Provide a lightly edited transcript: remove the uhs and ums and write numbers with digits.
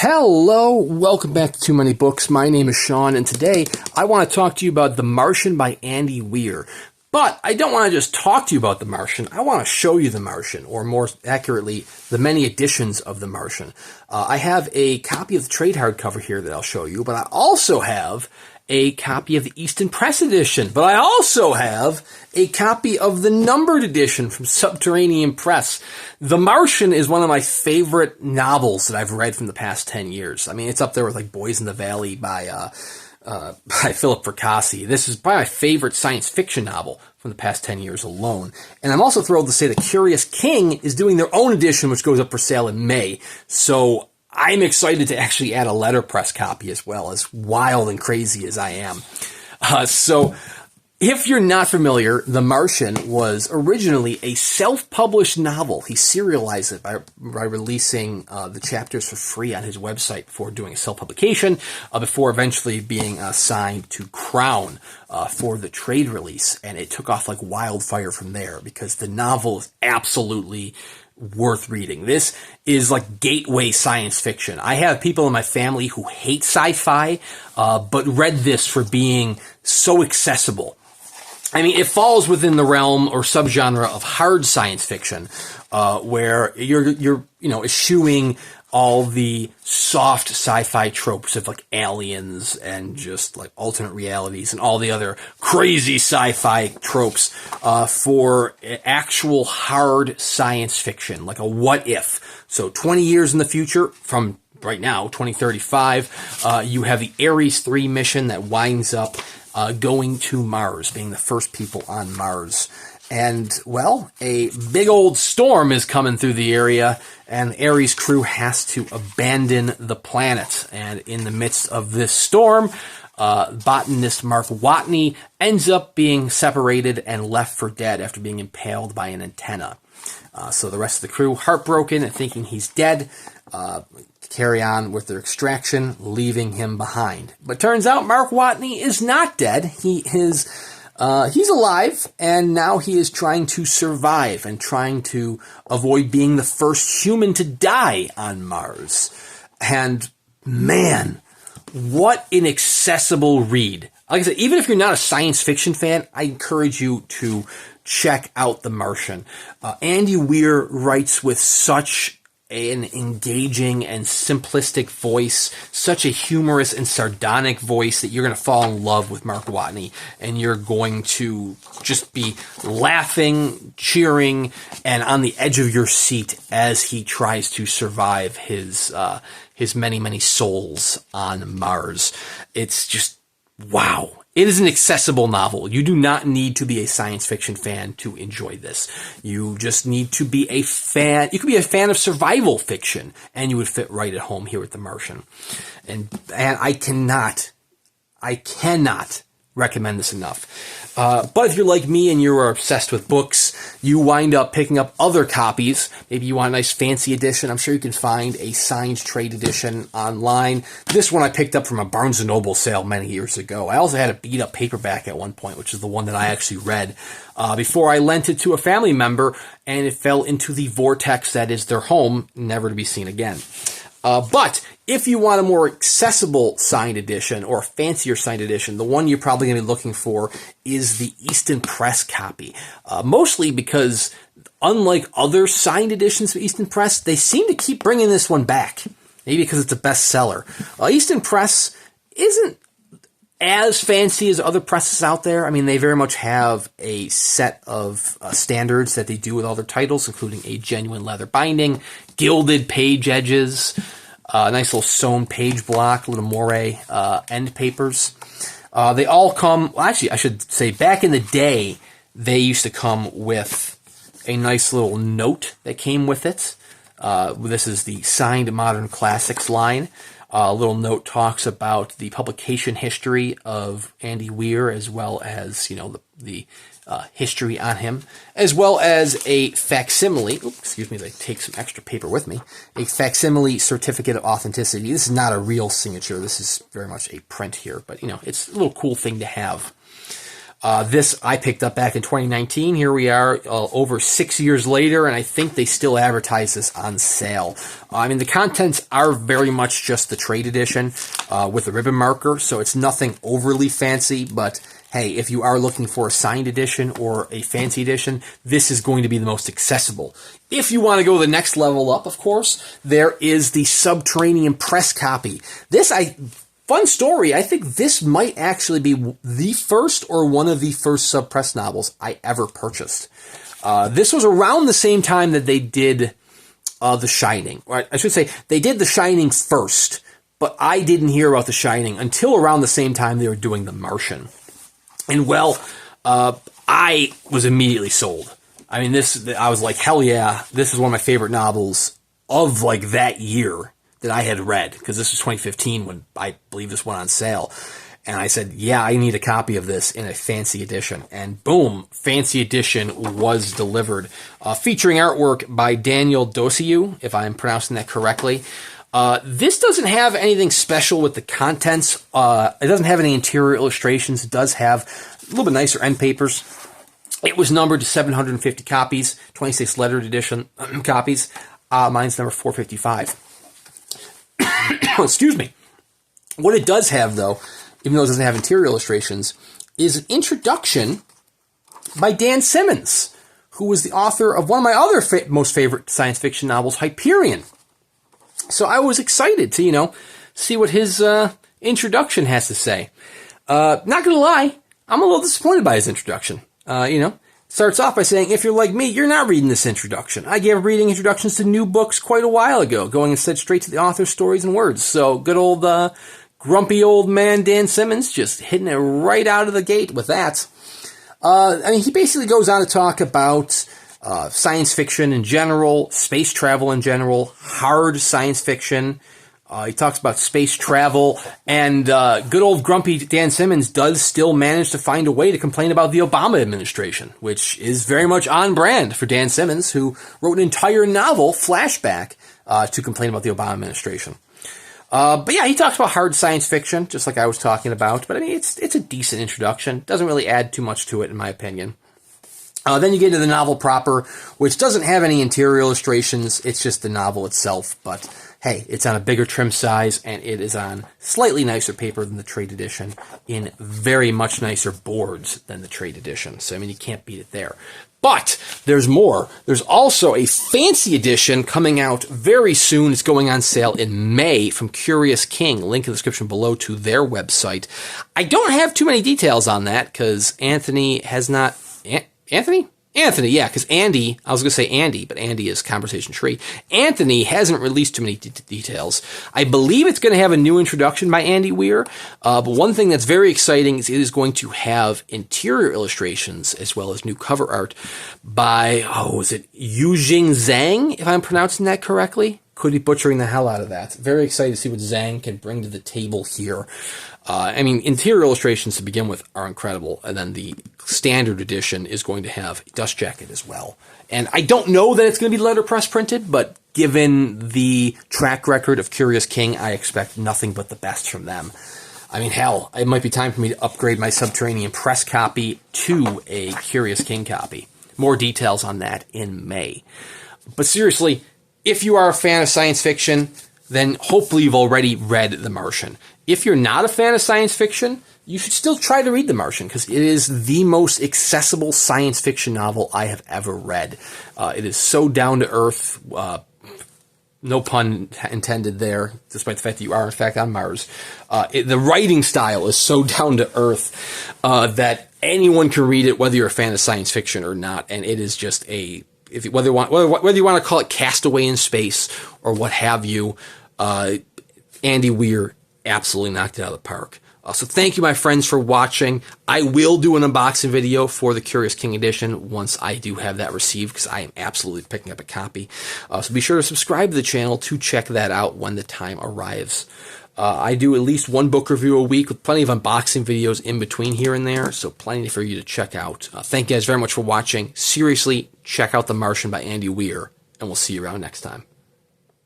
Hello, welcome back to Too Many Books. My name is Sean, and today I want to talk to you about The Martian by Andy Weir. But I don't want to just talk to you about The Martian. I want to show you The Martian, or more accurately, the many editions of The Martian. I have a copy of the trade hardcover here that I'll show you, but I also have a copy of the Easton Press edition, but I also have a copy of the numbered edition from Subterranean Press. The Martian is one of my favorite novels that I've read from the past 10 years. I mean, it's up there with like Boys in the Valley by Philip Fracassi. This is probably my favorite science fiction novel from the past 10 years alone. And I'm also thrilled to say that Curious King is doing their own edition, which goes up for sale in May. So I'm excited to actually add a letterpress copy as well, as wild and crazy as I am. So if you're not familiar, The Martian was originally a self-published novel. He serialized it by releasing the chapters for free on his website before doing a self-publication, before eventually being signed to Crown for the trade release. And it took off like wildfire from there because the novel is absolutely worth reading. This is like gateway science fiction. I have people in my family who hate sci-fi, but read this for being so accessible. I mean, it falls within the realm or subgenre of hard science fiction, where you're eschewing all the soft sci-fi tropes of like aliens and just like alternate realities and all the other crazy sci-fi tropes, for actual hard science fiction, like a what if. So 20 years in the future from right now, 2035, you have the Ares 3 mission that winds up going to Mars, being the first people on Mars. And, well, a big old storm is coming through the area, and Ares' crew has to abandon the planet. And in the midst of this storm, botanist Mark Watney ends up being separated and left for dead after being impaled by an antenna. So the rest of the crew, heartbroken and thinking he's dead, carry on with their extraction, leaving him behind. But turns out Mark Watney is not dead. He's alive, and now he is trying to survive and trying to avoid being the first human to die on Mars. And man, what an accessible read. Like I said, even if you're not a science fiction fan, I encourage you to check out The Martian. Andy Weir writes with such an engaging and simplistic voice, such a humorous and sardonic voice that you're going to fall in love with Mark Watney, and you're going to just be laughing, cheering, and on the edge of your seat as he tries to survive his many, many souls on Mars. It's just, wow. It is an accessible novel. You do not need to be a science fiction fan to enjoy this. You just need to be a fan. You could be a fan of survival fiction, and you would fit right at home here at The Martian. And I cannot recommend this enough. But if you're like me and you're obsessed with books, you wind up picking up other copies. Maybe you want a nice fancy edition. I'm sure you can find a signed trade edition online. This one I picked up from a Barnes & Noble sale many years ago. I also had a beat-up paperback at one point, which is the one that I actually read, before I lent it to a family member, and it fell into the vortex that is their home, never to be seen again. But if you want a more accessible signed edition or a fancier signed edition, the one you're probably going to be looking for is the Easton Press copy. Mostly because, unlike other signed editions of Easton Press, they seem to keep bringing this one back. Maybe because it's a bestseller. Easton Press isn't as fancy as other presses out there. I mean, they very much have a set of standards that they do with all their titles, including a genuine leather binding, gilded page edges, a nice little sewn page block, a little moire end papers. They all come, well, actually, I should say, back in the day, they used to come with a nice little note that came with it. This is the Signed Modern Classics line. A little note talks about the publication history of Andy Weir, as well as, the history on him, as well as a facsimile. Oops, excuse me, I take some extra paper with me. A facsimile certificate of authenticity. This is not a real signature. This is very much a print here, but it's a little cool thing to have. This I picked up back in 2019. Here we are over 6 years later, and I think they still advertise this on sale. I mean, the contents are very much just the trade edition with a ribbon marker, so it's nothing overly fancy, but hey, if you are looking for a signed edition or a fancy edition, this is going to be the most accessible. If you want to go the next level up, of course, there is the Subterranean Press copy. Fun story, I think this might actually be the first or one of the first Sub Press novels I ever purchased. This was around the same time that they did The Shining. Or I should say, they did The Shining first, but I didn't hear about The Shining until around the same time they were doing The Martian. And well, I was immediately sold. I mean, I was like, hell yeah, this is one of my favorite novels of like that year that I had read, because this was 2015 when I believe this went on sale. And I said, yeah, I need a copy of this in a fancy edition. And boom, fancy edition was delivered, featuring artwork by Daniel Dosiu, if I'm pronouncing that correctly. This doesn't have anything special with the contents. It doesn't have any interior illustrations. It does have a little bit nicer end papers. It was numbered to 750 copies, 26 lettered edition copies. Mine's number 455. Excuse me. What it does have, though, even though it doesn't have interior illustrations, is an introduction by Dan Simmons, who was the author of one of my other most favorite science fiction novels, Hyperion. So I was excited to, see what his introduction has to say. Not gonna lie, I'm a little disappointed by his introduction. Starts off by saying, if you're like me, you're not reading this introduction. I gave reading introductions to new books quite a while ago, going instead straight to the author's stories and words. So good old grumpy old man Dan Simmons just hitting it right out of the gate with that. He basically goes on to talk about science fiction in general, space travel in general, hard science fiction. He talks about space travel, and good old grumpy Dan Simmons does still manage to find a way to complain about the Obama administration, which is very much on brand for Dan Simmons, who wrote an entire novel, Flashback, to complain about the Obama administration. But yeah, he talks about hard science fiction, just like I was talking about, but I mean, it's a decent introduction. Doesn't really add too much to it, in my opinion. Then you get into the novel proper, which doesn't have any interior illustrations. It's just the novel itself, but hey, it's on a bigger trim size, and it is on slightly nicer paper than the trade edition, in very much nicer boards than the trade edition. So, I mean, you can't beat it there. But there's more. There's also a fancy edition coming out very soon. It's going on sale in May from Curious King. Link in the description below to their website. I don't have too many details on that because Anthony has not... Anthony, yeah, because Andy, I was going to say Andy, but Andy is Conversation Tree. Anthony hasn't released too many details. I believe it's going to have a new introduction by Andy Weir, but one thing that's very exciting is it is going to have interior illustrations as well as new cover art by, is it Yujing Zhang, if I'm pronouncing that correctly? Could be butchering the hell out of that. Very excited to see what Zhang can bring to the table here. Interior illustrations to begin with are incredible, and then the standard edition is going to have a dust jacket as well. And I don't know that it's going to be letterpress printed, but given the track record of Curious King, I expect nothing but the best from them. I mean, hell, it might be time for me to upgrade my Subterranean Press copy to a Curious King copy. More details on that in May. But seriously, if you are a fan of science fiction, then hopefully you've already read The Martian. If you're not a fan of science fiction, you should still try to read The Martian, because it is the most accessible science fiction novel I have ever read. It is so down-to-earth, no pun intended there, despite the fact that you are, in fact, on Mars. The writing style is so down-to-earth that anyone can read it, whether you're a fan of science fiction or not, and it is just whether you want to call it Castaway in Space or what have you, Andy Weir absolutely knocked it out of the park. So thank you, my friends, for watching. I will do an unboxing video for the Curious King edition once I do have that received, because I am absolutely picking up a copy. So be sure to subscribe to the channel to check that out when the time arrives. I do at least one book review a week with plenty of unboxing videos in between here and there, so plenty for you to check out. Thank you guys very much for watching. Seriously, check out The Martian by Andy Weir, and we'll see you around next time.